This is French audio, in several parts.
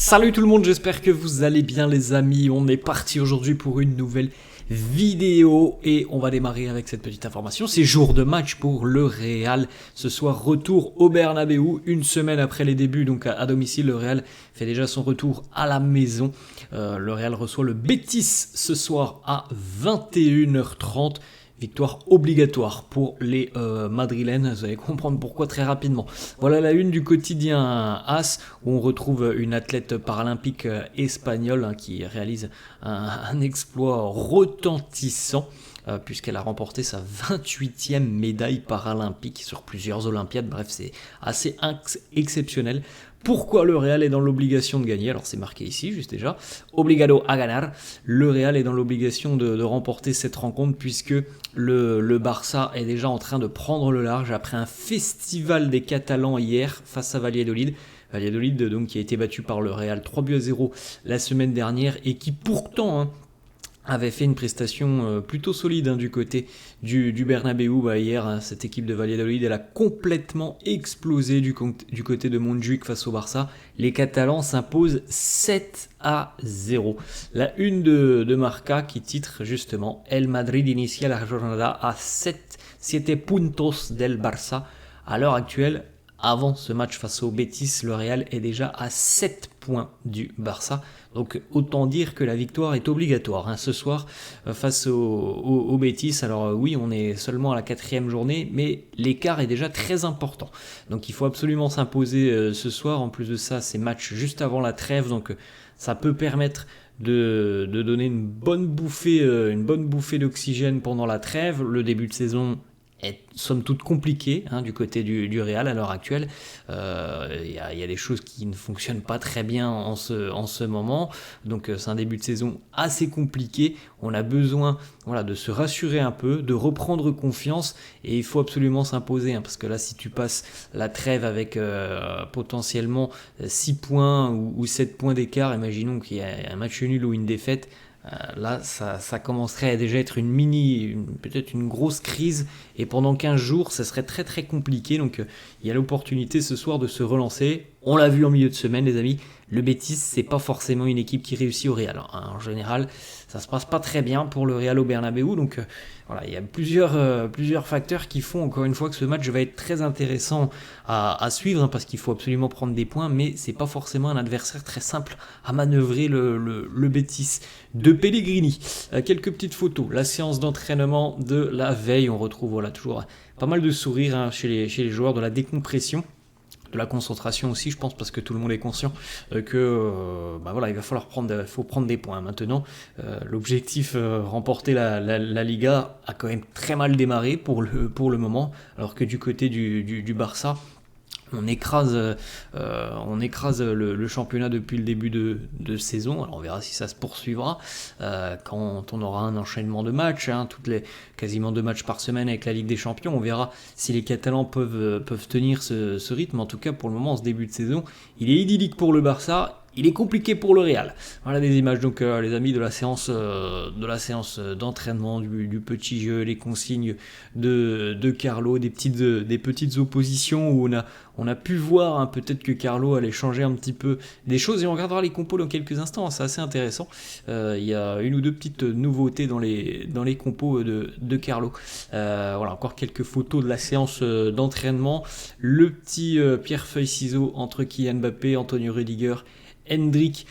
Salut tout le monde, j'espère que vous allez bien les amis. On est parti aujourd'hui pour une nouvelle vidéo et on va démarrer avec cette petite information. C'est jour de match pour le Real. Ce soir, retour au Bernabéu, une semaine après les débuts, donc à domicile. Le Real fait déjà son retour à la maison. Le Real reçoit le Betis ce soir à 21h30. Victoire obligatoire pour les Madrilènes, vous allez comprendre pourquoi très rapidement. Voilà la une du quotidien AS, où on retrouve une athlète paralympique espagnole qui réalise un exploit retentissant, puisqu'elle a remporté sa 28e médaille paralympique sur plusieurs Olympiades. Bref, c'est assez exceptionnel. Pourquoi le Real est dans l'obligation de gagner? Alors c'est marqué ici, juste déjà. Obligado a ganar. Le Real est dans l'obligation de remporter cette rencontre puisque le Barça est déjà en train de prendre le large après un festival des Catalans hier face à Valladolid. Valladolid donc, qui a été battu par le Real 3-0 la semaine dernière et qui pourtant avait fait une prestation plutôt solide du côté du Bernabéu. Hier, cette équipe de Valladolid, elle a complètement explosé du côté de Montjuïc face au Barça. Les Catalans s'imposent 7-0. La une de Marca qui titre justement « El Madrid inicia la jornada a 7 puntos del Barça ». À l'heure actuelle, avant ce match face au Betis, le Real est déjà à 7 points du Barça. Donc autant dire que la victoire est obligatoire ce soir face au Betis. Alors oui, on est seulement à la 4e journée, mais l'écart est déjà très important. Donc il faut absolument s'imposer ce soir. En plus de ça, c'est match juste avant la trêve, donc ça peut permettre de donner une bonne bouffée d'oxygène pendant la trêve. Le début de saison est somme toute compliqué du côté du Real à l'heure actuelle. Il y a des choses qui ne fonctionnent pas très bien en ce moment, donc c'est un début de saison assez compliqué. On a besoin de se rassurer un peu, de reprendre confiance, et il faut absolument s'imposer, parce que là si tu passes la trêve avec potentiellement 6 points ou 7 points d'écart, imaginons qu'il y a un match nul ou une défaite, là ça commencerait à déjà être peut-être une grosse crise, et pendant 15 jours ça serait très très compliqué. Donc il y a l'opportunité ce soir de se relancer. On l'a vu en milieu de semaine les amis, le Betis c'est pas forcément une équipe qui réussit au Real, en général ça se passe pas très bien pour le Real au Bernabéu. Donc il y a plusieurs facteurs qui font encore une fois que ce match va être très intéressant à suivre, parce qu'il faut absolument prendre des points, mais c'est pas forcément un adversaire très simple à manœuvrer, le Betis de Pellegrini. Quelques petites photos, la séance d'entraînement de la veille, on retrouve toujours pas mal de sourires chez les joueurs, de la décompression, de la concentration aussi, je pense, parce que tout le monde est conscient que il va falloir prendre des points maintenant. L'objectif remporter la Liga a quand même très mal démarré pour le moment, alors que du côté du Barça, on écrase le championnat depuis le début de saison. Alors on verra si ça se poursuivra quand on aura un enchaînement de matchs, quasiment 2 matchs par semaine avec la Ligue des Champions. On verra si les Catalans peuvent tenir ce rythme. En tout cas, pour le moment, ce début de saison, il est idyllique pour le Barça. Il est compliqué pour le Real. Voilà des images donc les amis de la séance d'entraînement, du petit jeu, les consignes de Carlo, des petites oppositions où on a pu voir peut-être que Carlo allait changer un petit peu des choses, et on regardera les compos dans quelques instants. C'est assez intéressant. Il y a une ou deux petites nouveautés dans les compos de Carlo. Encore quelques photos de la séance d'entraînement. Le petit pierre-feuille-ciseau entre Kylian Mbappé, Antonio Rüdiger, Hendrick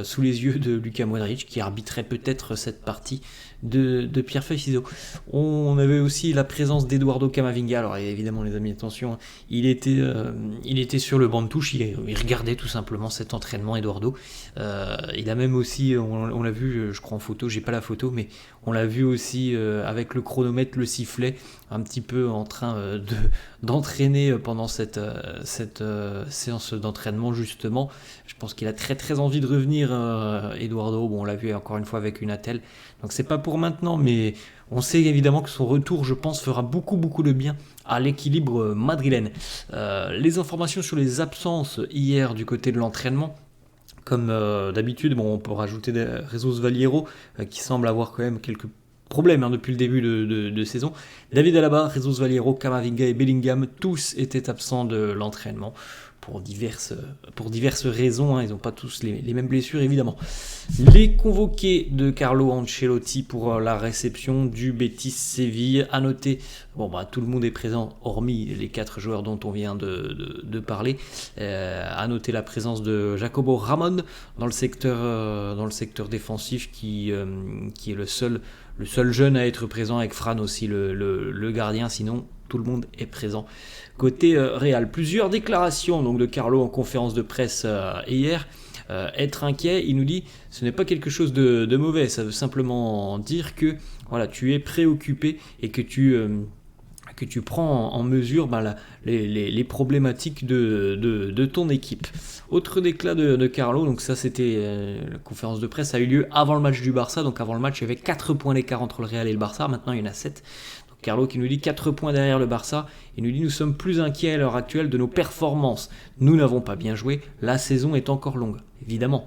sous les yeux de Luka Modric, qui arbitrait peut-être cette partie de pierre-feuille-ciseau. On avait aussi la présence d'Eduardo Camavinga. Alors évidemment les amis, attention, il était sur le banc de touche, il regardait tout simplement cet entraînement, Eduardo. Il a même aussi, on l'a vu, je crois en photo, j'ai pas la photo, mais on l'a vu aussi avec le chronomètre, le sifflet, un petit peu en train d'entraîner pendant cette séance d'entraînement justement. Je pense qu'il a très très envie de revenir, Eduardo. On l'a vu encore une fois avec une attelle, donc c'est pas pour maintenant, mais on sait évidemment que son retour, je pense, fera beaucoup de bien à l'équilibre madrilène. Les informations sur les absences hier du côté de l'entraînement. Comme d'habitude, on peut rajouter Jesus Valiero qui semble avoir quand même quelques problème depuis le début de saison. David Alaba, Jesus Valiero, Camavinga et Bellingham, tous étaient absents de l'entraînement. pour diverses raisons, hein, ils n'ont pas tous les mêmes blessures évidemment. Les convoqués de Carlo Ancelotti pour la réception du Betis Séville, à noter, tout le monde est présent hormis les 4 joueurs dont on vient de parler, à noter la présence de Jacobo Ramon dans le secteur défensif qui est le seul jeune à être présent, avec Fran aussi le gardien, sinon tout le monde est présent. Côté Real, plusieurs déclarations donc de Carlo en conférence de presse hier. Être inquiet, il nous dit, ce n'est pas quelque chose de mauvais, ça veut simplement dire que voilà, tu es préoccupé et que tu prends en mesure les problématiques de ton équipe. Autre déclat de Carlo, donc ça c'était la conférence de presse, a eu lieu avant le match du Barça, donc avant le match il y avait 4 points d'écart entre le Real et le Barça, maintenant il y en a 7. Carlo qui nous dit 4 points derrière le Barça, il nous dit nous sommes plus inquiets à l'heure actuelle de nos performances. Nous n'avons pas bien joué, la saison est encore longue. Évidemment,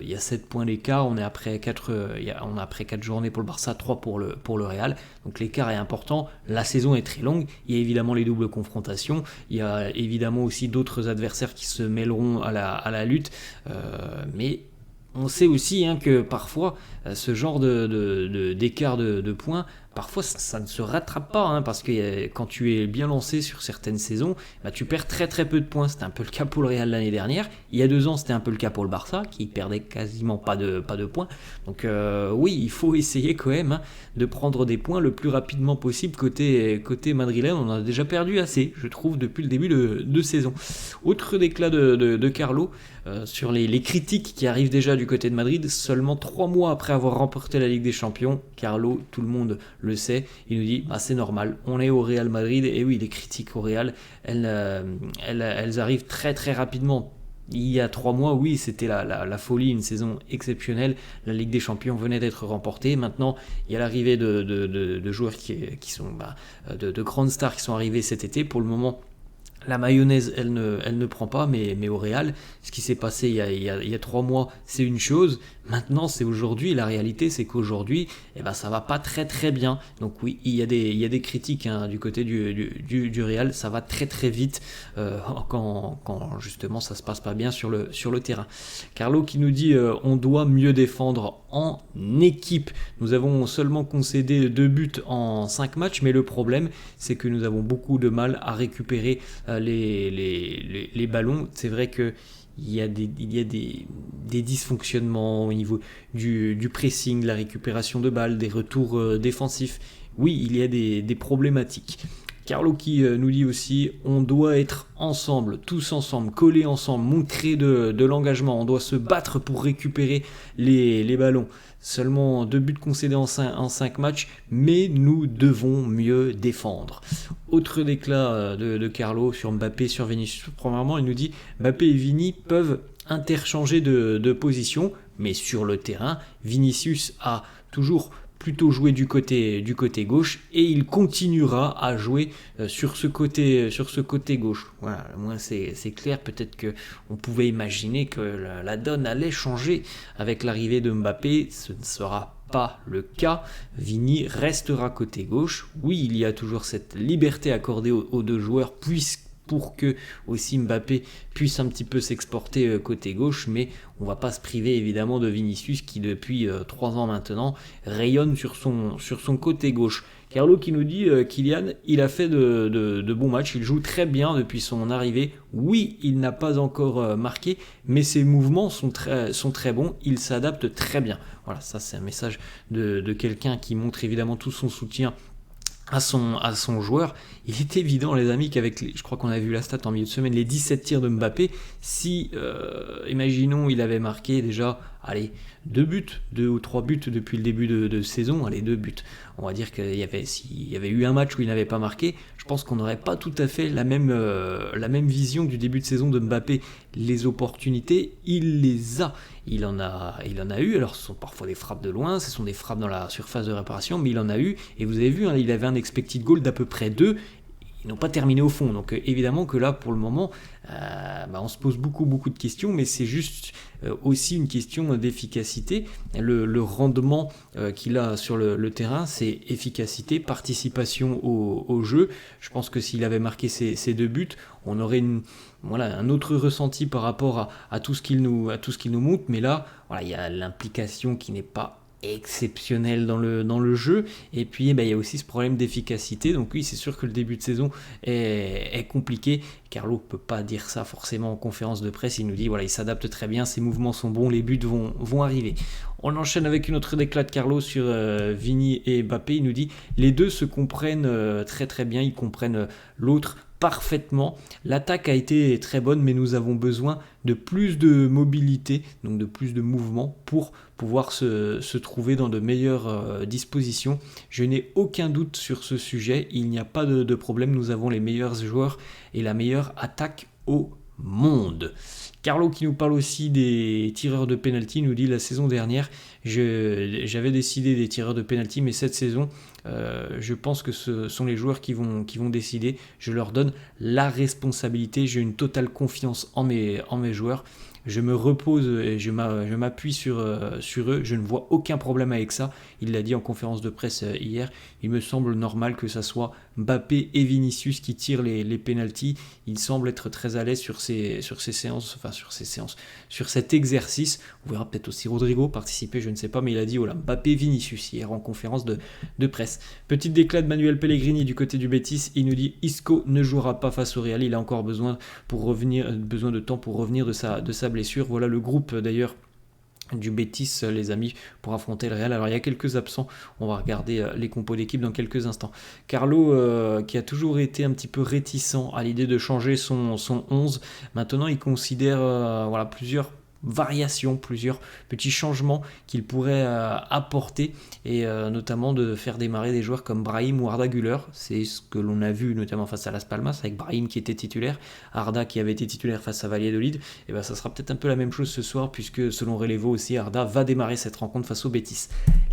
il y a 7 points d'écart, on a après 4 journées pour le Barça, 3 pour le Real, donc l'écart est important, la saison est très longue, il y a évidemment les doubles confrontations, il y a évidemment aussi d'autres adversaires qui se mêleront à la lutte, mais on sait aussi que parfois ce genre d'écart de points, parfois ça ne se rattrape pas, parce que quand tu es bien lancé sur certaines saisons, tu perds très très peu de points. C'était un peu le cas pour le Real l'année dernière. Il y a 2 ans, c'était un peu le cas pour le Barça, qui perdait quasiment pas de points. Donc oui, il faut essayer quand même de prendre des points le plus rapidement possible côté madrilène. On en a déjà perdu assez, je trouve, depuis le début de saison. Autre déclat de Carlo sur les critiques qui arrivent déjà du côté de Madrid, seulement 3 mois après avoir remporté la Ligue des Champions. Carlo, tout le monde le sait, il nous dit c'est normal, on est au Real Madrid, et oui, les critiques au Real, elles arrivent très très rapidement. Il y a 3 mois, oui, c'était la folie, une saison exceptionnelle, la Ligue des Champions venait d'être remportée, maintenant il y a l'arrivée de joueurs qui sont de grandes stars qui sont arrivés cet été. Pour le moment, la mayonnaise, elle ne prend pas, mais au Real, ce qui s'est passé il y a 3 mois, c'est une chose. Maintenant, c'est aujourd'hui. La réalité, c'est qu'aujourd'hui, ça va pas très très bien. Donc oui, il y a des critiques du côté du Real. Ça va très très vite quand justement ça se passe pas bien sur le terrain. Carlo qui nous dit on doit mieux défendre en équipe. Nous avons seulement concédé 2 buts en 5 matchs, mais le problème, c'est que nous avons beaucoup de mal à récupérer les ballons. C'est vrai que il y a des dysfonctionnements au niveau du pressing, de la récupération de balles, des retours défensifs. Oui, il y a des problématiques. Carlo qui nous dit aussi on doit être ensemble, tous ensemble, collés ensemble, montrer de l'engagement, on doit se battre pour récupérer les ballons. Seulement 2 buts concédés en 5 matchs, mais nous devons mieux défendre. Autre déclat de Carlo sur Mbappé, sur Vinicius. Premièrement, il nous dit Mbappé et Vini peuvent interchanger de position, mais sur le terrain, Vinicius a toujours plutôt jouer du côté gauche, et il continuera à jouer sur ce côté gauche. Voilà, moi c'est clair. Peut-être que on pouvait imaginer que la donne allait changer avec l'arrivée de Mbappé. Ce ne sera pas le cas. Vini restera côté gauche. Oui, il y a toujours cette liberté accordée aux 2 joueurs, pour que aussi Mbappé puisse un petit peu s'exporter côté gauche, mais on va pas se priver évidemment de Vinicius qui depuis 3 ans maintenant rayonne sur son côté gauche. Carlo qui nous dit Kylian, il a fait de bons matchs, il joue très bien depuis son arrivée. Oui, il n'a pas encore marqué, mais ses mouvements sont très bons, il s'adapte très bien. Voilà, ça c'est un message de quelqu'un qui montre évidemment tout son soutien à son joueur. Il est évident, les amis, qu'avec je crois qu'on a vu la stat en milieu de semaine, les 17 tirs de Mbappé, si imaginons il avait marqué déjà 2 ou 3 buts depuis le début de saison, 2 buts, on va dire s'il y avait eu un match où il n'avait pas marqué, je pense qu'on n'aurait pas tout à fait la même vision du début de saison de Mbappé. Les opportunités, il les a. Il en a eu, alors ce sont parfois des frappes de loin, ce sont des frappes dans la surface de réparation, mais il en a eu, et vous avez vu, il avait un expected goal d'à peu près 2, ils n'ont pas terminé au fond. Donc évidemment que là, pour le moment, on se pose beaucoup de questions, mais c'est juste aussi une question d'efficacité. Le rendement qu'il a sur le terrain, c'est efficacité, participation au jeu. Je pense que s'il avait marqué ses 2 buts, on aurait un autre ressenti par rapport à tout ce qu'il nous montre. Mais là, il y a l'implication qui n'est pas exceptionnel dans le jeu, et puis il y a aussi ce problème d'efficacité. Donc oui, c'est sûr que le début de saison est compliqué. Carlo peut pas dire ça forcément en conférence de presse, il nous dit il s'adapte très bien, ses mouvements sont bons, les buts vont arriver. On enchaîne avec une autre déclat de Carlo sur Vini et Mbappé. Il nous dit les deux se comprennent très très bien, ils comprennent l'autre parfaitement. L'attaque a été très bonne, mais nous avons besoin de plus de mobilité, donc de plus de mouvement pour pouvoir se trouver dans de meilleures dispositions. Je n'ai aucun doute sur ce sujet, il n'y a pas de problème, nous avons les meilleurs joueurs et la meilleure attaque au monde. Carlo qui nous parle aussi des tireurs de pénalty nous dit la saison dernière j'avais décidé des tireurs de pénalty, mais cette saison je pense que ce sont les joueurs qui vont décider. Je leur donne la responsabilité, j'ai une totale confiance en mes joueurs. Je me repose et je m'appuie sur eux. Je ne vois aucun problème avec ça. Il l'a dit en conférence de presse hier. Il me semble normal que ça soit Mbappé et Vinicius qui tirent les pénaltys. Il semble être très à l'aise sur cet exercice. On verra peut-être aussi Rodrigo participer, je ne sais pas, mais il a dit Mbappé et Vinicius hier en conférence de presse. Petite déclat de Manuel Pellegrini du côté du Betis. Il nous dit Isco ne jouera pas face au Real. Il a encore besoin de temps pour revenir de sa blessure. Voilà le groupe d'ailleurs du Betis, les amis, pour affronter le Real. Alors il y a quelques absents, on va regarder les compos d'équipe dans quelques instants. Carlo qui a toujours été un petit peu réticent à l'idée de changer son 11, maintenant il considère plusieurs variations, plusieurs petits changements qu'il pourrait apporter, et notamment de faire démarrer des joueurs comme Brahim ou Arda Güler. C'est ce que l'on a vu notamment face à Las Palmas avec Brahim qui était titulaire, Arda qui avait été titulaire face à Valladolid. Et ça sera peut-être un peu la même chose ce soir, puisque selon Relevo aussi, Arda va démarrer cette rencontre face au Betis.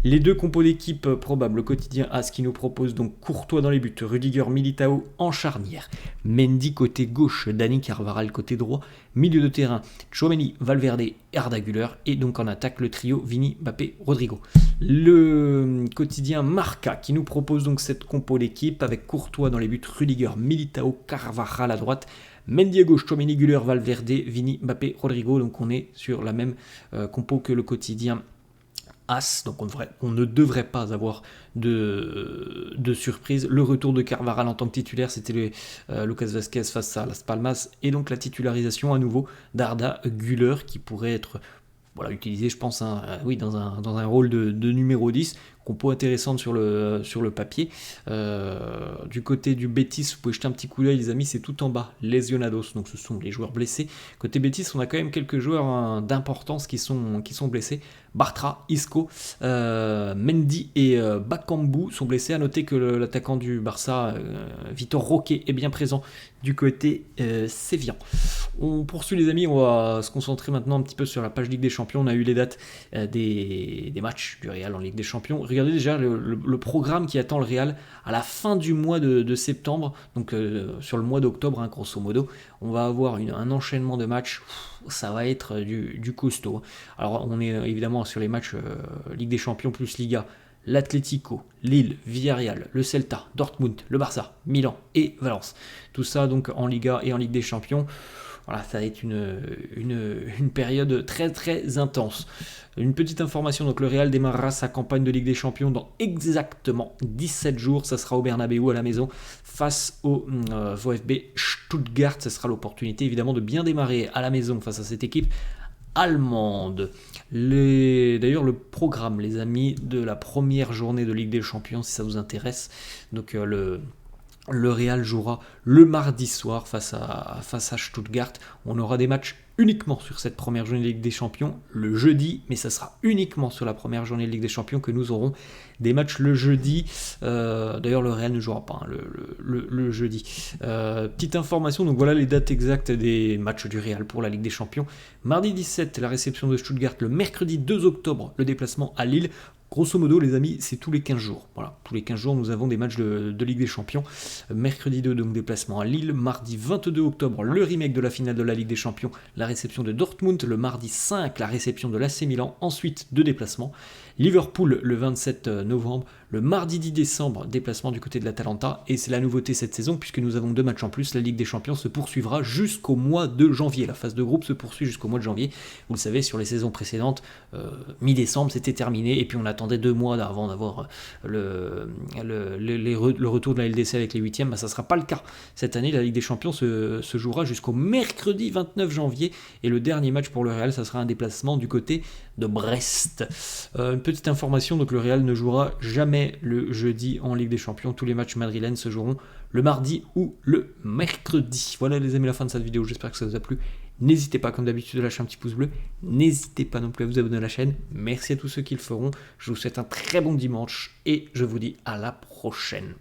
Les deux compos d'équipe probables, le quotidien AS qui nous propose donc Courtois dans les buts, Rudiger, Militao en charnière, Mendy côté gauche, Dani Carvajal côté droit, milieu de terrain, Tchouaméni, Valverde et Arda Güler, et donc en attaque le trio Vini, Mbappé, Rodrigo. Le quotidien Marca qui nous propose donc cette compo d'équipe avec Courtois dans les buts, Rudiger, Militao, Carvajal à droite, Mendy à gauche, Tchouaméni, Güler, Valverde, Vini, Mbappé, Rodrigo. Donc on est sur la même compo que le quotidien AS, donc on ne devrait pas avoir de surprise. Le retour de Carvajal en tant que titulaire, c'était Lucas Vázquez face à Las Palmas, et donc la titularisation à nouveau d'Arda Güler qui pourrait être utilisé, je pense, dans un rôle de numéro 10. Compo intéressante sur le papier. Du côté du Betis, vous pouvez jeter un petit coup d'œil, les amis, c'est tout en bas, lesionados, donc ce sont les joueurs blessés. Côté Betis, on a quand même quelques joueurs d'importance qui sont blessés. Bartra, Isco, Mendy et Bakambu sont blessés. À noter que l'attaquant du Barça, Vitor Roque, est bien présent du côté sévillan. On poursuit, les amis, on va se concentrer maintenant un petit peu sur la page Ligue des Champions. On a eu les dates des matchs du Real en Ligue des Champions. Regardez déjà le programme qui attend le Real à la fin du mois de septembre, donc sur le mois d'octobre, grosso modo. On va avoir un enchaînement de matchs, ça va être du costaud. Alors on est évidemment sur les matchs Ligue des Champions plus Liga. L'Atlético, Lille, Villarreal, le Celta, Dortmund, le Barça, Milan et Valence. Tout ça donc en Liga et en Ligue des Champions. Voilà, ça va être une période très très intense. Une petite information, donc le Real démarrera sa campagne de Ligue des Champions dans exactement 17 jours. Ça sera au Bernabéu à la maison face au VfB Stuttgart. Ça sera l'opportunité évidemment de bien démarrer à la maison face à cette équipe allemande. D'ailleurs le programme, les amis, de la première journée de Ligue des Champions, si ça vous intéresse. Donc le Real jouera le mardi soir face à Stuttgart. On aura des matchs uniquement sur cette première journée de Ligue des Champions le jeudi, mais ça sera uniquement sur la première journée de Ligue des Champions que nous aurons des matchs le jeudi. D'ailleurs le Real ne jouera pas le jeudi. Petite information, donc voilà les dates exactes des matchs du Real pour la Ligue des Champions. Mardi 17, la réception de Stuttgart. Le mercredi 2 octobre, le déplacement à Lille. Grosso modo, les amis, c'est tous les 15 jours. Voilà, tous les 15 jours, nous avons des matchs de Ligue des Champions. Mercredi 2, donc déplacement à Lille. Mardi 22 octobre, le remake de la finale de la Ligue des Champions, la réception de Dortmund. Le mardi 5, la réception de l'AC Milan. Ensuite, 2 déplacements. Liverpool le 27 novembre. Le mardi 10 décembre, déplacement du côté de l'Atalanta. Et c'est la nouveauté cette saison, puisque nous avons 2 matchs en plus. La Ligue des Champions se poursuivra jusqu'au mois de janvier. La phase de groupe se poursuit jusqu'au mois de janvier. Vous le savez, sur les saisons précédentes, mi-décembre, c'était terminé. Et puis on attendait 2 mois avant d'avoir le retour de la LDC avec les huitièmes. Ça ne sera pas le cas. Cette année, la Ligue des Champions se jouera jusqu'au mercredi 29 janvier. Et le dernier match pour le Real, ça sera un déplacement du côté de Brest. Une petite information, donc le Real ne jouera jamais le jeudi en Ligue des Champions. Tous les matchs madrilènes se joueront le mardi ou le mercredi. Voilà les amis, la fin de cette vidéo. J'espère que ça vous a plu. N'hésitez pas, comme d'habitude, à lâcher un petit pouce bleu. N'hésitez pas non plus à vous abonner à la chaîne. Merci à tous ceux qui le feront. Je vous souhaite un très bon dimanche et je vous dis à la prochaine.